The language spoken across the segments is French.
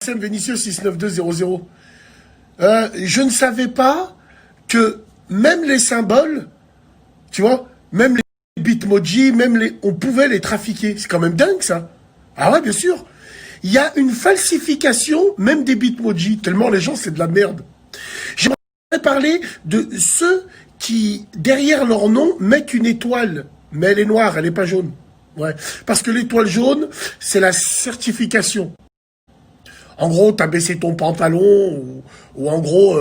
Vinicius 69200. Je ne savais pas que même les symboles, tu vois, même les bitmoji, on pouvait les trafiquer. C'est quand même dingue ça. Ah ouais, bien sûr. Il y a une falsification même des bitmoji, tellement les gens c'est de la merde. J'aimerais parler de ceux qui, derrière leur nom, mettent une étoile. Mais elle est noire, elle n'est pas jaune. Ouais. Parce que l'étoile jaune, c'est la certification. En gros, t'as baissé ton pantalon, ou en gros,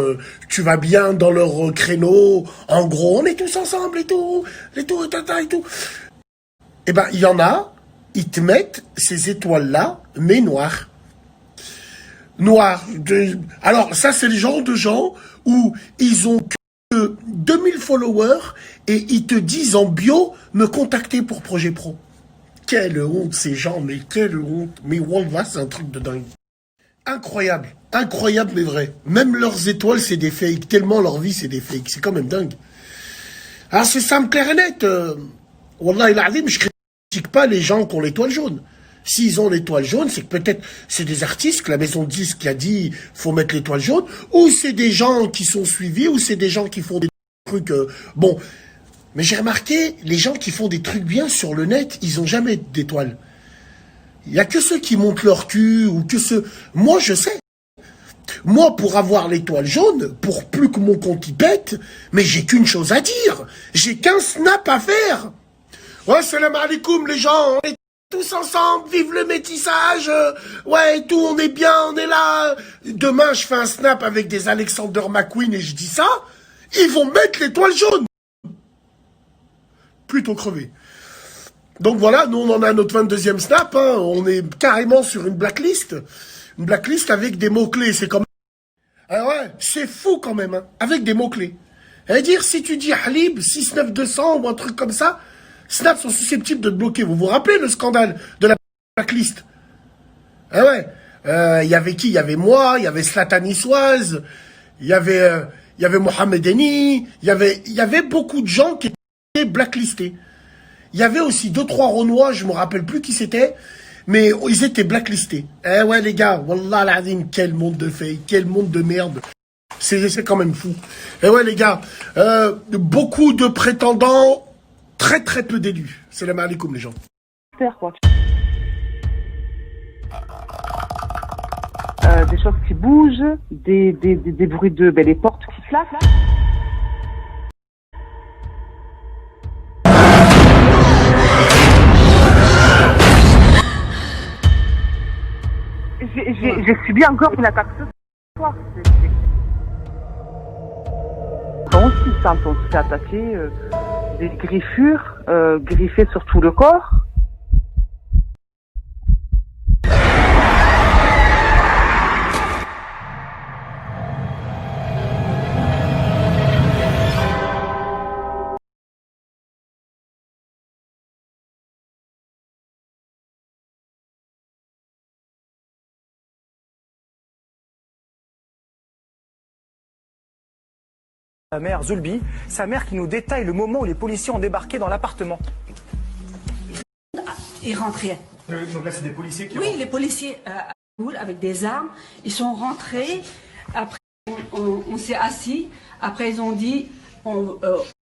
tu vas bien dans leur créneau. En gros, on est tous ensemble et tout, tata et tout. Eh ben, il y en a, ils te mettent ces étoiles-là, mais noires. Noires. Alors, ça, c'est le genre de gens où ils ont que 2000 followers et ils te disent en bio, me contacter pour Projet Pro. Quelle honte, ces gens, mais quelle honte. Mais wallah, c'est un truc de dingue. Incroyable, incroyable mais vrai. Même leurs étoiles, c'est des fakes. Tellement leur vie, c'est des fakes. C'est quand même dingue. Alors c'est simple, clair et net. Wallah il azim, je critique pas les gens qui ont l'étoile jaune. S'ils ont l'étoile jaune, c'est que peut-être c'est des artistes que la maison de disques a dit faut mettre l'étoile jaune, ou c'est des gens qui sont suivis, ou c'est des gens qui font des trucs... bon, mais j'ai remarqué, les gens qui font des trucs bien sur le net, ils ont jamais d'étoile. Il n'y a que ceux qui montent leur cul, ou que ceux... Moi, je sais. Moi, pour avoir l'étoile jaune, pour plus que mon compte y pète, mais j'ai qu'une chose à dire. J'ai qu'un snap à faire. Ouais, salam alaikum, les gens. On est tous ensemble, vive le métissage. Ouais, et tout, on est bien, on est là. Demain, je fais un snap avec des Alexander McQueen et je dis ça. Ils vont mettre l'étoile jaune. Plutôt crevé. Donc voilà, nous on en a notre 22e snap, hein. On est carrément sur une blacklist avec des mots-clés, c'est comme... Ah ouais, c'est fou quand même, hein, avec des mots-clés. C'est-à-dire, si tu dis Halib, 69200 ou un truc comme ça, Snap sont susceptibles de te bloquer. Vous vous rappelez le scandale de la blacklist? Ah ouais, il y avait qui? Il y avait moi, il y avait Zlatan Issoise, il y avait Mohamed Eni, il y avait beaucoup de gens qui étaient blacklistés. Il y avait aussi 2-3 Renois, je me rappelle plus qui c'était, mais ils étaient blacklistés. Eh ouais les gars, wallah l'azim, quel monde de fake, quel monde de merde. C'est quand même fou. Eh ouais les gars, beaucoup de prétendants, très très peu d'élus. Salam alaikum les gens. Des choses qui bougent, des bruits de... les portes qui flaquent. J'ai subi encore une attaque ce soir. Quand on se fait attaquer, des griffures, griffées sur tout le corps. Sa mère Zulbi, sa mère qui nous détaille le moment où les policiers ont débarqué dans l'appartement. Ils rentraient. Donc là c'est des policiers qui... Oui, les policiers avec des armes, ils sont rentrés, après on s'est assis, après ils ont dit... On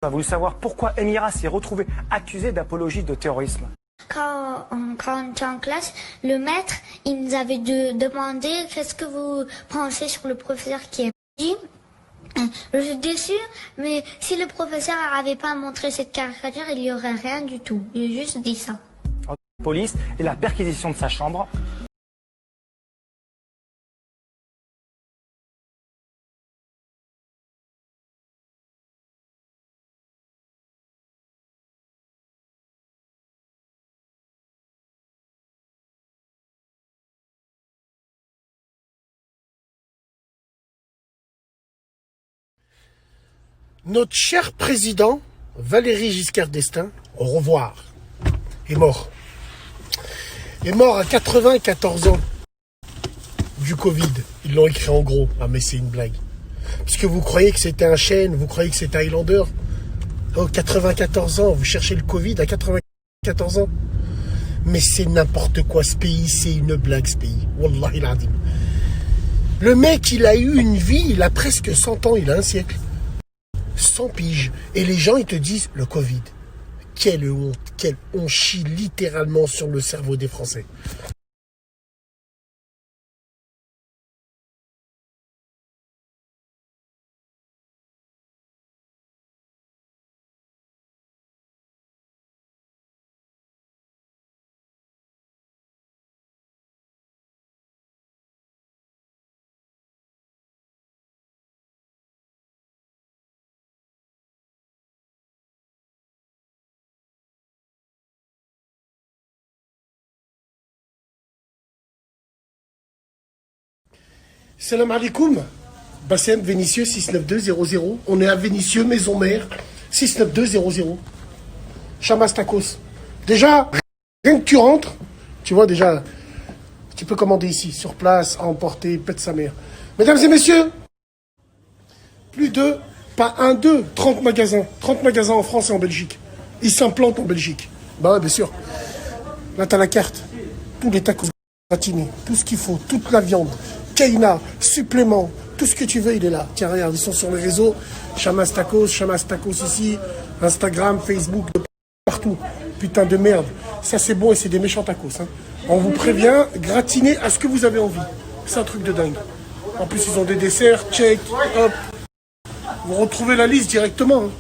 a voulu savoir pourquoi Emira s'est retrouvée accusée d'apologie de terrorisme. Quand on était en classe, le maître, il nous avait demandé qu'est-ce que vous pensez sur le professeur qui est dit. Je suis déçue, mais si le professeur n'avait pas montré cette caricature, il n'y aurait rien du tout. Il a juste dit ça. Police et la perquisition de sa chambre. Notre cher président, Valéry Giscard d'Estaing, au revoir, est mort. Est mort à 94 ans du Covid. Ils l'ont écrit en gros. Ah mais c'est une blague. Parce que vous croyez que c'était un chêne, vous croyez que c'était Highlander. Oh, 94 ans, vous cherchez le Covid à 94 ans. Mais c'est n'importe quoi ce pays, c'est une blague ce pays. Wallahi l'azim. Le mec, il a eu une vie, il a presque 100 ans, il a un siècle. 100 piges. Et les gens, ils te disent, le Covid. Quelle honte, on chie littéralement sur le cerveau des Français. Salam alaikum. Bassem Vénitieux 69200. On est à Vénitieux, maison mère 69200. Chamas Tacos. Déjà, rien que tu rentres, tu vois déjà, tu peux commander ici, sur place, à emporter, pète sa mère. Mesdames et messieurs, plus de, pas un, deux, 30 magasins. 30 magasins en France et en Belgique. Ils s'implantent en Belgique. Bah ouais, bien sûr. Là, t'as la carte. Tous les tacos gratinés, tout ce qu'il faut, toute la viande. Kaina, supplément, tout ce que tu veux, il est là. Tiens, regarde, ils sont sur les réseaux. Chamas Tacos ici, Instagram, Facebook, de partout. Putain de merde. Ça, c'est bon et c'est des méchants tacos. Hein. On vous prévient, gratinez à ce que vous avez envie. C'est un truc de dingue. En plus, ils ont des desserts, check, hop. Vous retrouvez la liste directement. Hein.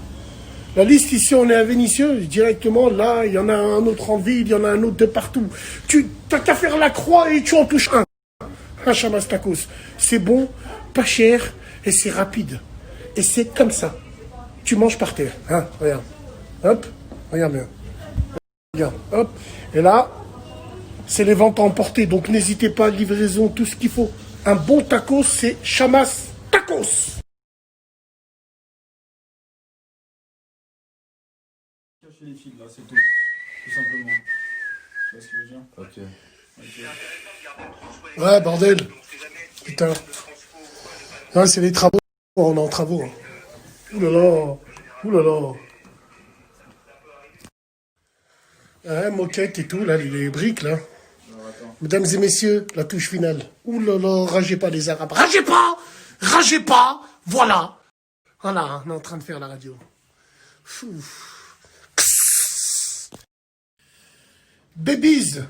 La liste ici, on est à Vénitieux, directement. Là, il y en a un autre en ville, il y en a un autre de partout. Tu n'as qu'à faire la croix et tu en touches un. Un Chamas Tacos. C'est bon, pas cher et c'est rapide. Et c'est comme ça. Tu manges par terre. Hein, regarde. Hop, regarde bien. Regarde, hop. Et là, c'est les ventes à emporter. Donc n'hésitez pas, livraison, tout ce qu'il faut. Un bon tacos, c'est Chamas Tacos. Cacher les fils là, c'est tout. Tout simplement. Tu vois ce que je veux dire? Ok. Ouais, bordel. Putain. Ouais, c'est les travaux. On est en travaux. Hein. Ouh là là. Ouh là là. Ouais, moquette et tout, là, les briques, là. Mesdames et messieurs, la touche finale. Ouh là là, ragez pas les Arabes. Ragez pas. Ragez pas. Voilà. Voilà, on est en train de faire la radio. Fou. Babies.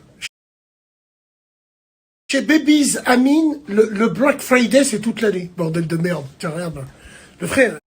Chez Babies Amin, le Black Friday, c'est toute l'année. Bordel de merde. Tiens, regarde. Le frère,